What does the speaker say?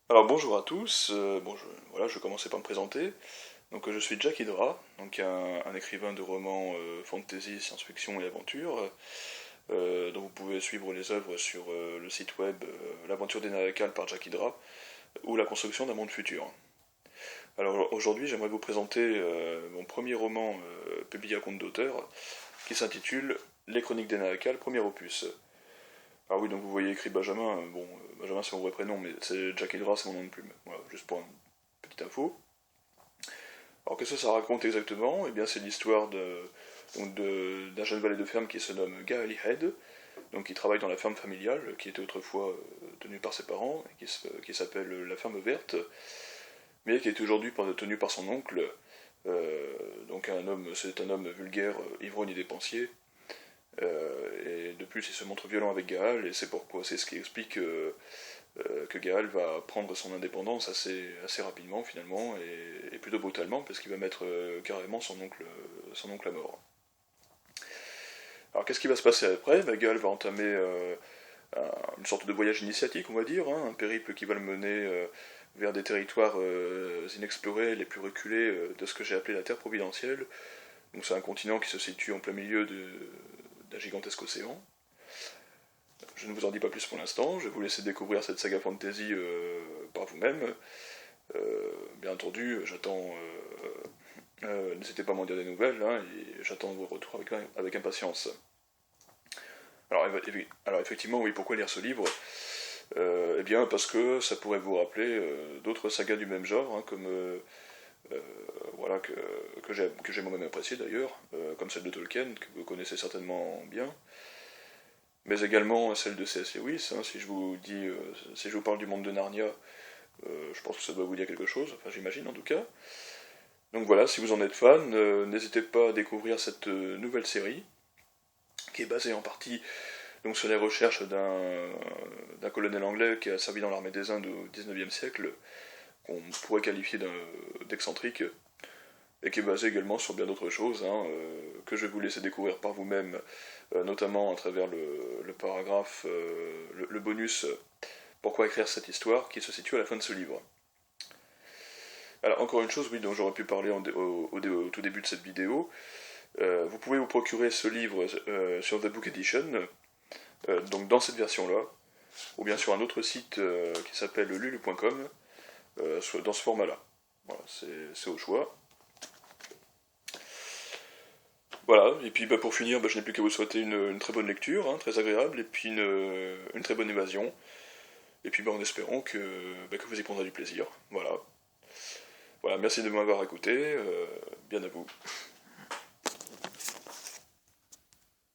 Alors bonjour à tous, voilà, je vais commencer par me présenter. Je suis Jack Hydra, un écrivain de romans fantasy, science-fiction et aventure. Donc vous pouvez suivre les œuvres sur le site web L'aventure des Navacales par Jack Hydra ou La construction d'un monde futur. Alors aujourd'hui j'aimerais vous présenter mon premier roman publié à compte d'auteur qui s'intitule Les Chroniques des Navacales, premier opus. Ah oui, donc vous voyez écrit Benjamin, Benjamin c'est mon vrai prénom, mais c'est Jack Hydra, c'est mon nom de plume. Voilà, juste pour une petite info. Alors qu'est-ce que ça raconte exactement? Eh bien c'est l'histoire d'un jeune valet de ferme qui se nomme Gaali Head, donc qui travaille dans la ferme familiale, qui était autrefois tenue par ses parents, et qui s'appelle la ferme verte, mais qui est aujourd'hui tenue par son oncle, c'est un homme vulgaire, ivrogne et dépensier, et de plus il se montre violent avec Gaal, et c'est ce qui explique que Gaal va prendre son indépendance assez rapidement finalement, et plutôt brutalement, parce qu'il va mettre carrément son oncle à mort. Alors qu'est-ce qui va se passer après? Gaal va entamer une sorte de voyage initiatique, on va dire, hein, un périple qui va le mener vers des territoires inexplorés, les plus reculés de ce que j'ai appelé la Terre providentielle. Donc c'est un continent qui se situe en plein milieu d'un gigantesque océan. Je ne vous en dis pas plus pour l'instant, je vais vous laisser découvrir cette saga fantasy par vous-même. Bien entendu, n'hésitez pas à m'en dire des nouvelles, hein, et j'attends vos retours avec impatience. Alors effectivement, oui, pourquoi lire ce livre? Eh bien parce que ça pourrait vous rappeler d'autres sagas du même genre, hein, euh, voilà, que j'ai moi-même apprécié d'ailleurs, comme celle de Tolkien, que vous connaissez certainement bien, mais également celle de C.S. Lewis, hein, si je vous parle du monde de Narnia, je pense que ça doit vous dire quelque chose, enfin j'imagine en tout cas. Donc voilà, si vous en êtes fan, n'hésitez pas à découvrir cette nouvelle série, qui est basée en partie donc, sur les recherches d'un colonel anglais qui a servi dans l'armée des Indes au XIXe siècle, qu'on pourrait qualifier d'excentrique, et qui est basé également sur bien d'autres choses, hein, que je vais vous laisser découvrir par vous-même, notamment à travers le paragraphe, le bonus Pourquoi écrire cette histoire, qui se situe à la fin de ce livre. Alors encore une chose, oui, dont j'aurais pu parler au tout début de cette vidéo, vous pouvez vous procurer ce livre sur The Book Edition, donc dans cette version-là, ou bien sur un autre site qui s'appelle lulu.com, dans ce format-là. Voilà, c'est au choix. Voilà, et puis pour finir, je n'ai plus qu'à vous souhaiter une très bonne lecture, hein, très agréable, et puis une très bonne évasion. Et puis en espérant que vous y prendrez du plaisir. Voilà. Voilà, merci de m'avoir écouté.